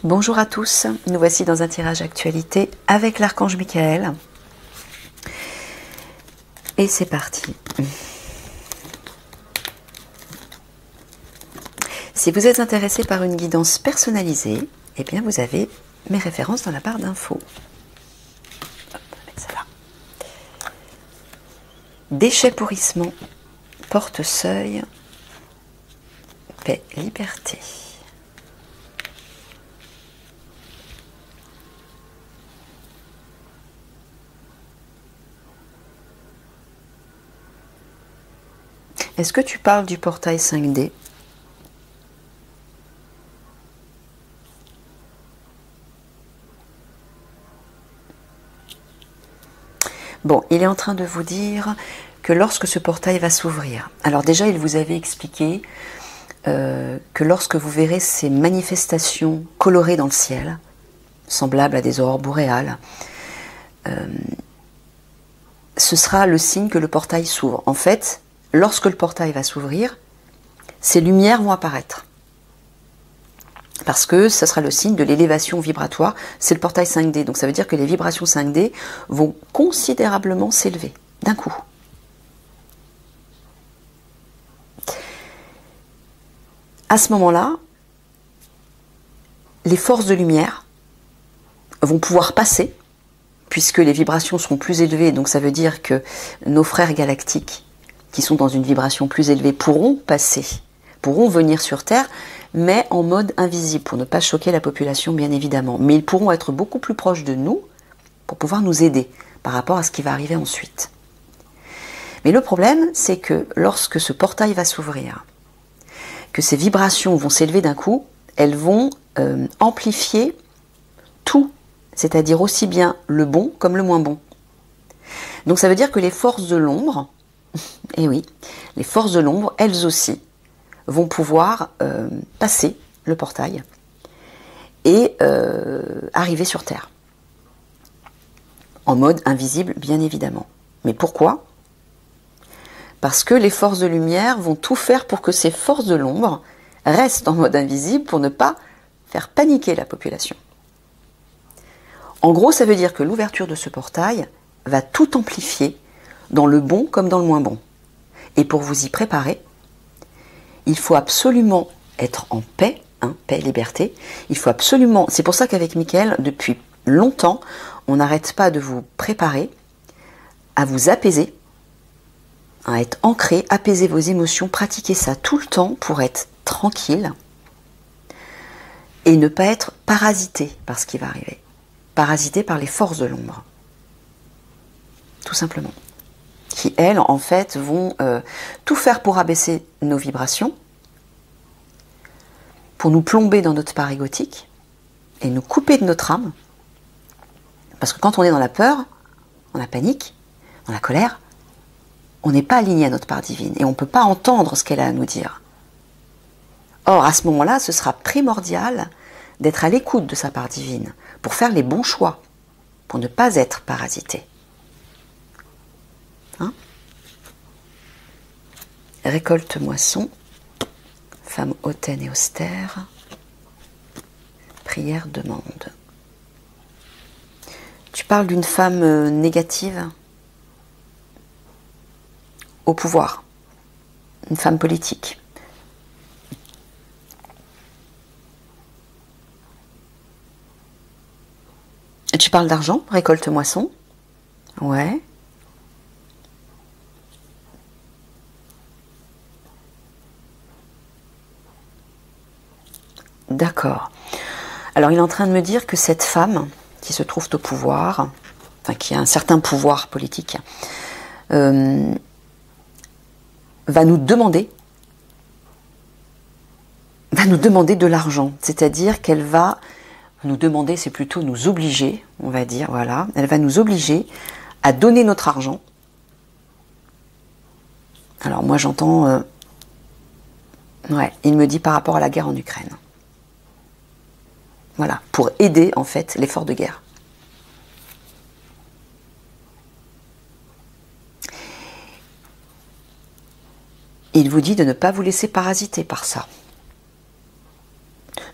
Bonjour à tous, nous voici dans un tirage actualité avec l'archange Michael. Et c'est parti. Si vous êtes intéressé par une guidance personnalisée, eh bien vous avez mes références dans la barre d'infos. Déchets, pourrissement, porte-seuil, paix, liberté. Est-ce que tu parles du portail 5D? Bon, il est en train de vous dire que lorsque ce portail va s'ouvrir, alors déjà il vous avait expliqué que lorsque vous verrez ces manifestations colorées dans le ciel, semblables à des aurores boréales, ce sera le signe que le portail s'ouvre. En fait, lorsque le portail va s'ouvrir, ces lumières vont apparaître. Parce que ça sera le signe de l'élévation vibratoire, c'est le portail 5D. Donc ça veut dire que les vibrations 5D vont considérablement s'élever, d'un coup. À ce moment-là, les forces de lumière vont pouvoir passer, puisque les vibrations seront plus élevées. Donc ça veut dire que nos frères galactiques, qui sont dans une vibration plus élevée, pourront passer, pourront venir sur Terre, mais en mode invisible, pour ne pas choquer la population, bien évidemment. Mais ils pourront être beaucoup plus proches de nous pour pouvoir nous aider par rapport à ce qui va arriver ensuite. Mais le problème, c'est que lorsque ce portail va s'ouvrir, que ces vibrations vont s'élever d'un coup, elles vont amplifier tout, c'est-à-dire aussi bien le bon comme le moins bon. Donc ça veut dire que les forces de l'ombre, et oui, les forces de l'ombre, elles aussi, vont pouvoir passer le portail et arriver sur Terre. En mode invisible, bien évidemment. Mais pourquoi? Parce que les forces de lumière vont tout faire pour que ces forces de l'ombre restent en mode invisible pour ne pas faire paniquer la population. En gros, ça veut dire que l'ouverture de ce portail va tout amplifier, dans le bon comme dans le moins bon. Et pour vous y préparer, il faut absolument être en paix, paix et liberté. Il faut absolument, c'est pour ça qu'avec Michael, depuis longtemps, on n'arrête pas de vous préparer à vous apaiser, à être ancré, apaiser vos émotions, pratiquer ça tout le temps pour être tranquille et ne pas être parasité par ce qui va arriver. Parasité par les forces de l'ombre. Tout simplement. Qui, elles, en fait, vont tout faire pour abaisser nos vibrations, pour nous plomber dans notre part égotique et nous couper de notre âme. Parce que quand on est dans la peur, dans la panique, dans la colère, on n'est pas aligné à notre part divine et on ne peut pas entendre ce qu'elle a à nous dire. Or, à ce moment-là, ce sera primordial d'être à l'écoute de sa part divine pour faire les bons choix, pour ne pas être parasité. Récolte moisson, femme hautaine et austère, prière demande. Tu parles d'une femme négative au pouvoir, une femme politique. Et tu parles d'argent, récolte moisson, ouais. D'accord. Alors il est en train de me dire que cette femme qui se trouve au pouvoir, enfin qui a un certain pouvoir politique, va nous demander de l'argent. C'est-à-dire qu'elle va nous demander, c'est plutôt nous obliger, on va dire, voilà. Elle va nous obliger à donner notre argent. Alors moi j'entends, ouais, il me dit par rapport à la guerre en Ukraine. Voilà, pour aider en fait l'effort de guerre. Il vous dit de ne pas vous laisser parasiter par ça.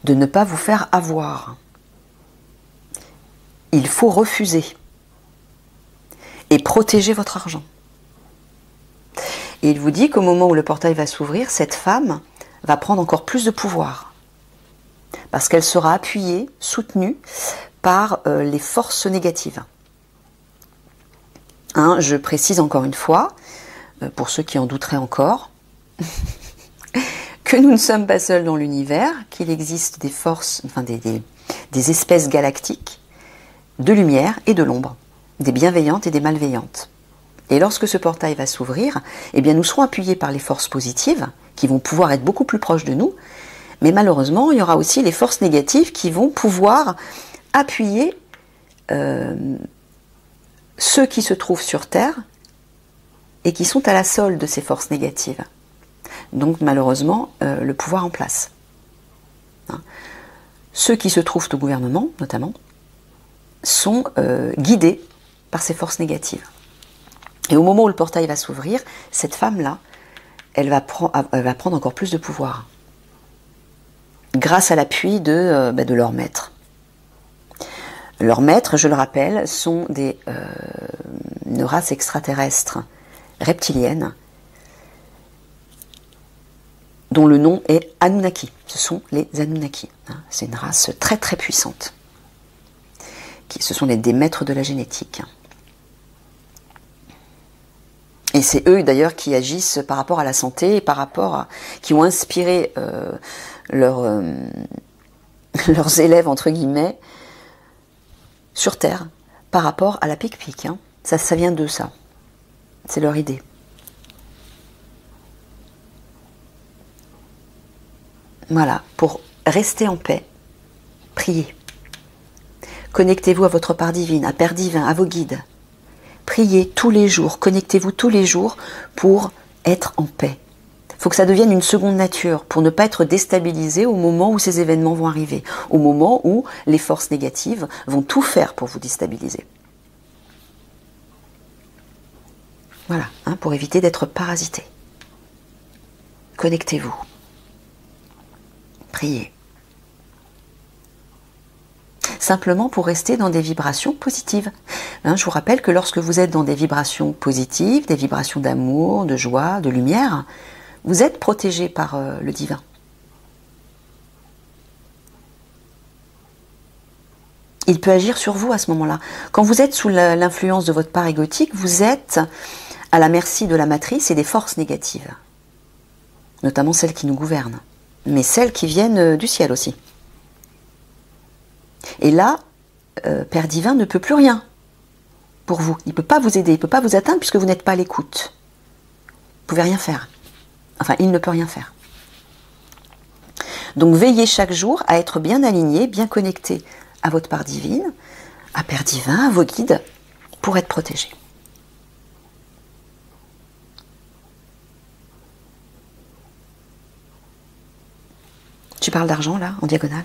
de ne pas vous faire avoir. Il faut refuser et protéger votre argent. Et il vous dit qu'au moment où le portail va s'ouvrir, cette femme va prendre encore plus de pouvoir. Parce qu'elle sera appuyée, soutenue par les forces négatives. Hein, je précise encore une fois, pour ceux qui en douteraient encore, que nous ne sommes pas seuls dans l'univers, qu'il existe des forces, enfin des espèces galactiques de lumière et de l'ombre, des bienveillantes et des malveillantes. Et lorsque ce portail va s'ouvrir, eh bien nous serons appuyés par les forces positives, qui vont pouvoir être beaucoup plus proches de nous, mais malheureusement, il y aura aussi les forces négatives qui vont pouvoir appuyer ceux qui se trouvent sur Terre et qui sont à la solde de ces forces négatives. Donc malheureusement, le pouvoir en place. Hein. Ceux qui se trouvent au gouvernement, notamment, sont guidés par ces forces négatives. Et au moment où le portail va s'ouvrir, cette femme-là, elle va prendre encore plus de pouvoir. Grâce à l'appui de leurs maîtres. Leurs maîtres, je le rappelle, sont une race extraterrestre reptilienne dont le nom est Anunnaki. Ce sont les Anunnaki. C'est une race très très puissante. Ce sont des maîtres de la génétique. Et c'est eux d'ailleurs qui agissent par rapport à la santé et par rapport qui ont inspiré leurs élèves, entre guillemets, sur Terre, par rapport à la pique-pique. Hein. Ça vient d'eux, ça. C'est leur idée. Voilà, pour rester en paix, priez. Connectez-vous à votre part divine, à Père divin, à vos guides. Priez tous les jours, connectez-vous tous les jours pour être en paix. Il faut que ça devienne une seconde nature, pour ne pas être déstabilisé au moment où ces événements vont arriver, au moment où les forces négatives vont tout faire pour vous déstabiliser. Voilà, hein, pour éviter d'être parasité. Connectez-vous. Priez. Simplement pour rester dans des vibrations positives. Hein, je vous rappelle que lorsque vous êtes dans des vibrations positives, des vibrations d'amour, de joie, de lumière, vous êtes protégé par le divin. Il peut agir sur vous à ce moment-là. Quand vous êtes sous l'influence de votre part égotique, vous êtes à la merci de la matrice et des forces négatives. Notamment celles qui nous gouvernent. Mais celles qui viennent du ciel aussi. Et là, Père divin ne peut plus rien pour vous. Il ne peut pas vous aider, il ne peut pas vous atteindre puisque vous n'êtes pas à l'écoute. Vous ne pouvez rien faire. Enfin, il ne peut rien faire. Donc veillez chaque jour à être bien aligné, bien connecté à votre part divine, à Père divin, à vos guides, pour être protégé. Tu parles d'argent là, en diagonale?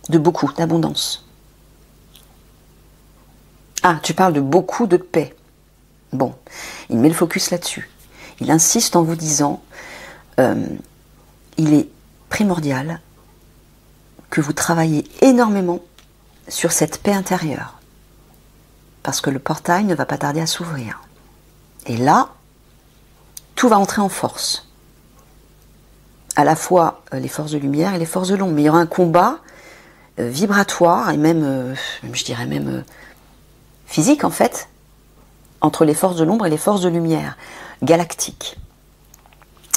De beaucoup, d'abondance. Ah, tu parles de beaucoup de paix. Bon, il met le focus là-dessus. Il insiste en vous disant, il est primordial que vous travaillez énormément sur cette paix intérieure. Parce que le portail ne va pas tarder à s'ouvrir. Et là, tout va entrer en force. À la fois les forces de lumière et les forces de l'ombre. Mais il y aura un combat vibratoire et même, je dirais même physique en fait, entre les forces de l'ombre et les forces de lumière, galactiques.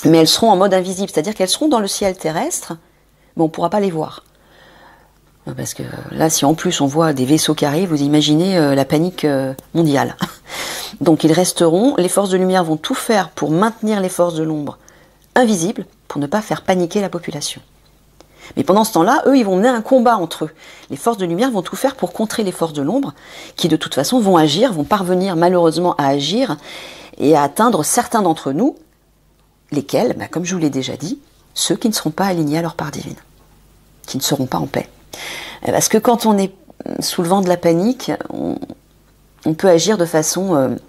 Mais elles seront en mode invisible, c'est-à-dire qu'elles seront dans le ciel terrestre, mais on ne pourra pas les voir. Parce que là, si en plus on voit des vaisseaux qui arrivent, vous imaginez la panique mondiale. Donc ils resteront, les forces de lumière vont tout faire pour maintenir les forces de l'ombre invisibles, pour ne pas faire paniquer la population. Mais pendant ce temps-là, eux, ils vont mener un combat entre eux. Les forces de lumière vont tout faire pour contrer les forces de l'ombre, qui de toute façon vont agir, vont parvenir malheureusement à agir et à atteindre certains d'entre nous, lesquels, comme je vous l'ai déjà dit, ceux qui ne seront pas alignés à leur part divine, qui ne seront pas en paix. Parce que quand on est sous le vent de la panique, on peut agir de façon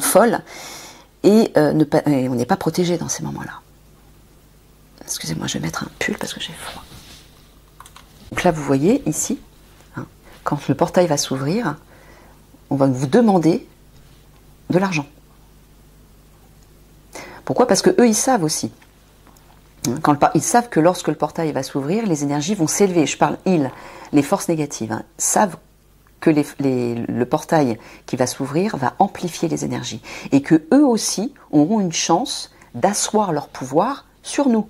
folle et on n'est pas protégé dans ces moments-là. Excusez-moi, je vais mettre un pull parce que j'ai froid. Donc là, vous voyez ici, hein, quand le portail va s'ouvrir, on va vous demander de l'argent. Pourquoi? Parce que eux, ils savent aussi. Ils savent que lorsque le portail va s'ouvrir, les énergies vont s'élever. Je parle ils, les forces négatives, hein, savent que le portail qui va s'ouvrir va amplifier les énergies. Et que eux aussi auront une chance d'asseoir leur pouvoir sur nous,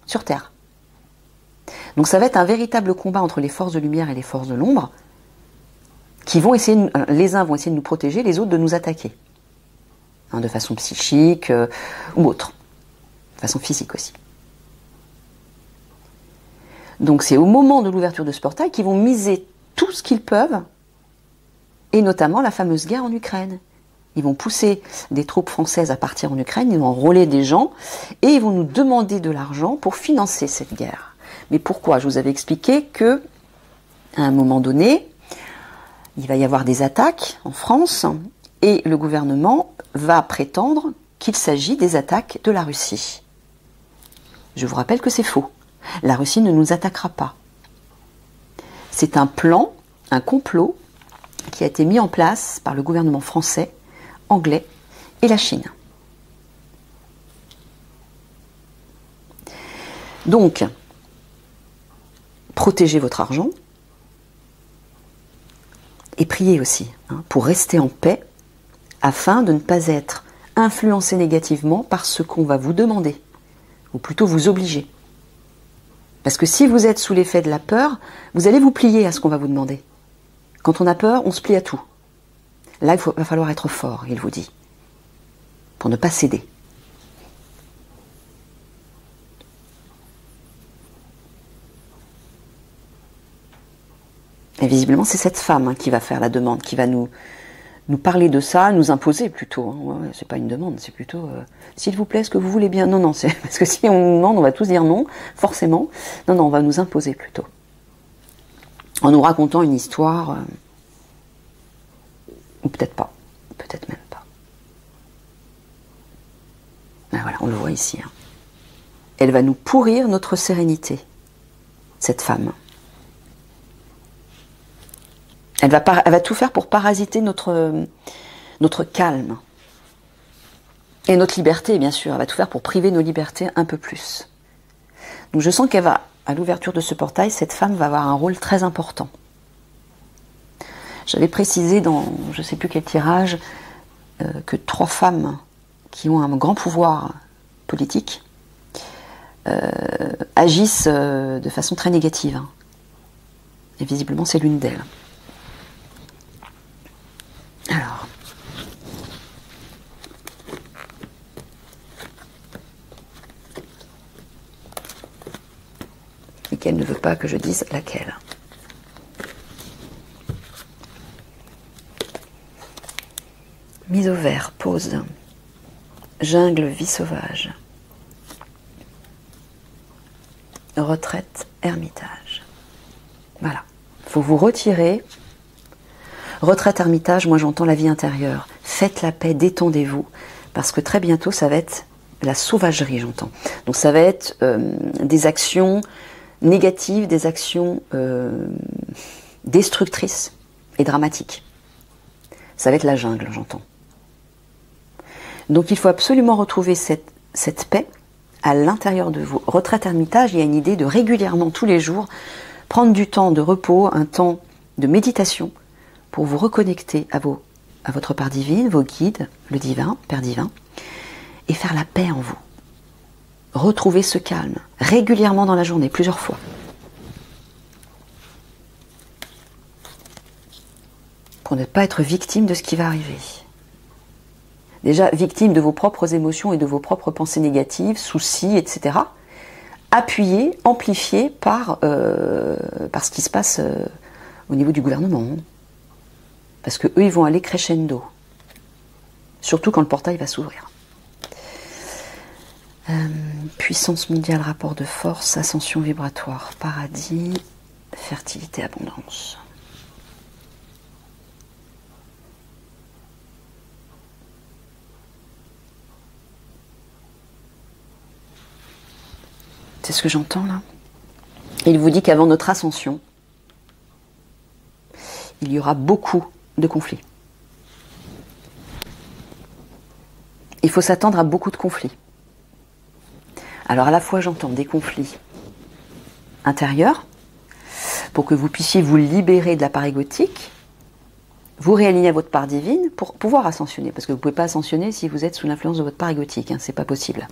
sur Terre. Donc ça va être un véritable combat entre les forces de lumière et les forces de l'ombre, qui vont essayer, les uns vont essayer de nous protéger, les autres de nous attaquer. Hein, de façon psychique ou autre. De façon physique aussi. Donc c'est au moment de l'ouverture de ce portail qu'ils vont miser tout ce qu'ils peuvent, et notamment la fameuse guerre en Ukraine. Ils vont pousser des troupes françaises à partir en Ukraine, ils vont enrôler des gens, et ils vont nous demander de l'argent pour financer cette guerre. Mais pourquoi? Je vous avais expliqué que, à un moment donné, il va y avoir des attaques en France, et le gouvernement va prétendre qu'il s'agit des attaques de la Russie. Je vous rappelle que c'est faux. La Russie ne nous attaquera pas. C'est un plan, un complot, qui a été mis en place par le gouvernement français, anglais et la Chine. Donc, protégez votre argent et priez aussi, hein, pour rester en paix, afin de ne pas être influencé négativement par ce qu'on va vous demander, ou plutôt vous obliger. Parce que si vous êtes sous l'effet de la peur, vous allez vous plier à ce qu'on va vous demander. Quand on a peur, on se plie à tout. Là, va falloir être fort, il vous dit, pour ne pas céder. Et visiblement, c'est cette femme, hein, qui va faire la demande, qui va nous parler de ça, nous imposer plutôt. Hein. Ouais, c'est pas une demande, c'est plutôt s'il vous plaît, est-ce que vous voulez bien? Non, non, c'est parce que si on nous demande, on va tous dire non, forcément. Non, non, on va nous imposer plutôt. En nous racontant une histoire, ou peut-être pas, peut-être même pas. Ben voilà, on le voit ici. Hein. Elle va nous pourrir notre sérénité, cette femme. Elle va tout faire pour parasiter notre calme. Et notre liberté, bien sûr. Elle va tout faire pour priver nos libertés un peu plus. Donc je sens qu'elle va, à l'ouverture de ce portail, cette femme va avoir un rôle très important. J'avais précisé dans, je ne sais plus quel tirage, que 3 femmes qui ont un grand pouvoir politique agissent de façon très négative. Hein. Et visiblement, c'est l'une d'elles. Alors, et qu'elle ne veut pas que je dise laquelle. Mise au vert, pause. Jungle, vie sauvage. Retraite, ermitage. Voilà. Il faut vous retirer. Retraite, ermitage, moi j'entends la vie intérieure. Faites la paix, détendez-vous. Parce que très bientôt, ça va être la sauvagerie, j'entends. Donc ça va être des actions négatives, des actions destructrices et dramatiques. Ça va être la jungle, j'entends. Donc il faut absolument retrouver cette paix à l'intérieur de vous. Retraite, ermitage, il y a une idée de régulièrement, tous les jours, prendre du temps de repos, un temps de méditation, pour vous reconnecter à votre part divine, vos guides, le divin, Père divin, et faire la paix en vous. Retrouver ce calme, régulièrement dans la journée, plusieurs fois. Pour ne pas être victime de ce qui va arriver. Déjà, victime de vos propres émotions et de vos propres pensées négatives, soucis, etc. Appuyées, amplifiées par ce qui se passe au niveau du gouvernement. Parce que eux, ils vont aller crescendo. Surtout quand le portail va s'ouvrir. Puissance mondiale, rapport de force, ascension vibratoire, paradis, fertilité, abondance. C'est ce que j'entends là. Il vous dit qu'avant notre ascension, il y aura beaucoup de conflits. Il faut s'attendre à beaucoup de conflits. Alors à la fois j'entends des conflits intérieurs, pour que vous puissiez vous libérer de la part égotique, vous réaligner à votre part divine pour pouvoir ascensionner. Parce que vous ne pouvez pas ascensionner si vous êtes sous l'influence de votre part égotique, hein, c'est pas possible.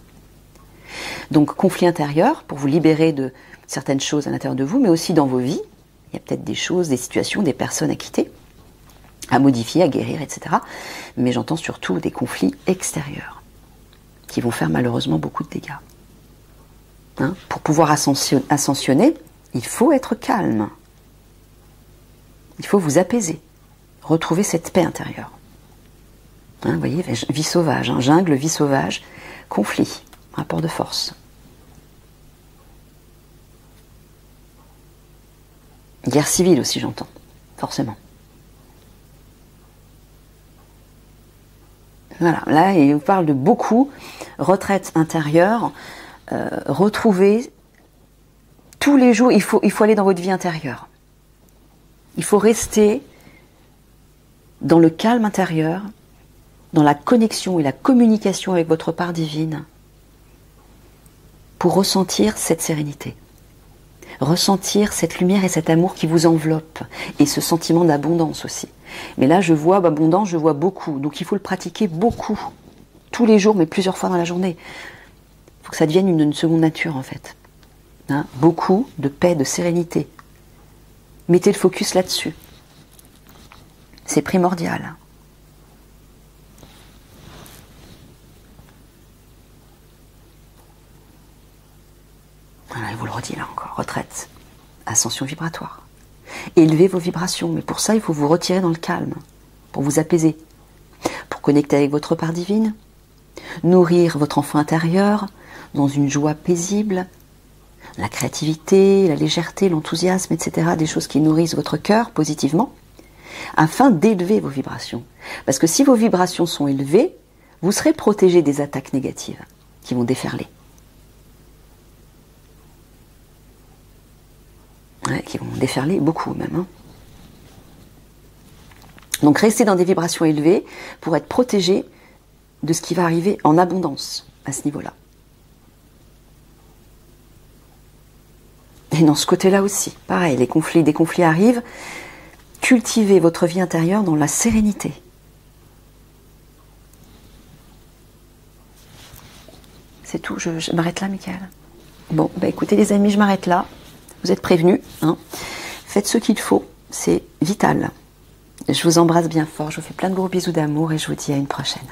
Donc conflit intérieur, pour vous libérer de certaines choses à l'intérieur de vous, mais aussi dans vos vies. Il y a peut-être des choses, des situations, des personnes à quitter, à modifier, à guérir, etc. Mais j'entends surtout des conflits extérieurs, qui vont faire malheureusement beaucoup de dégâts. Hein, pour pouvoir ascensionner, il faut être calme. Il faut vous apaiser. Retrouver cette paix intérieure. Hein, vous voyez, vie sauvage, hein, jungle, vie sauvage, conflit, rapport de force. Guerre civile aussi, j'entends, forcément. Voilà, là, il vous parle de beaucoup, retraite intérieure, retrouver tous les jours, il faut aller dans votre vie intérieure. Il faut rester dans le calme intérieur, dans la connexion et la communication avec votre part divine, pour ressentir cette sérénité, ressentir cette lumière et cet amour qui vous enveloppe, et ce sentiment d'abondance aussi. Mais là, je vois abondance, je vois beaucoup, donc il faut le pratiquer beaucoup, tous les jours, mais plusieurs fois dans la journée. Il faut que ça devienne une seconde nature, en fait. Hein, beaucoup de paix, de sérénité. Mettez le focus là-dessus. C'est primordial. Voilà, je vous le redis là encore. Retraite, ascension vibratoire. Élevez vos vibrations, mais pour ça, il faut vous retirer dans le calme, pour vous apaiser, pour connecter avec votre part divine, nourrir votre enfant intérieur dans une joie paisible, la créativité, la légèreté, l'enthousiasme, etc., des choses qui nourrissent votre cœur positivement, afin d'élever vos vibrations. Parce que si vos vibrations sont élevées, vous serez protégé des attaques négatives qui vont déferler. Ouais, qui vont déferler beaucoup même. Hein. Donc restez dans des vibrations élevées pour être protégé de ce qui va arriver en abondance à ce niveau-là. Et dans ce côté-là aussi, pareil, des conflits arrivent. Cultivez votre vie intérieure dans la sérénité. C'est tout, je m'arrête là, Michael. Bon, bah écoutez les amis, je m'arrête là. Vous êtes prévenus. Hein. Faites ce qu'il faut, c'est vital. Je vous embrasse bien fort, je vous fais plein de gros bisous d'amour et je vous dis à une prochaine.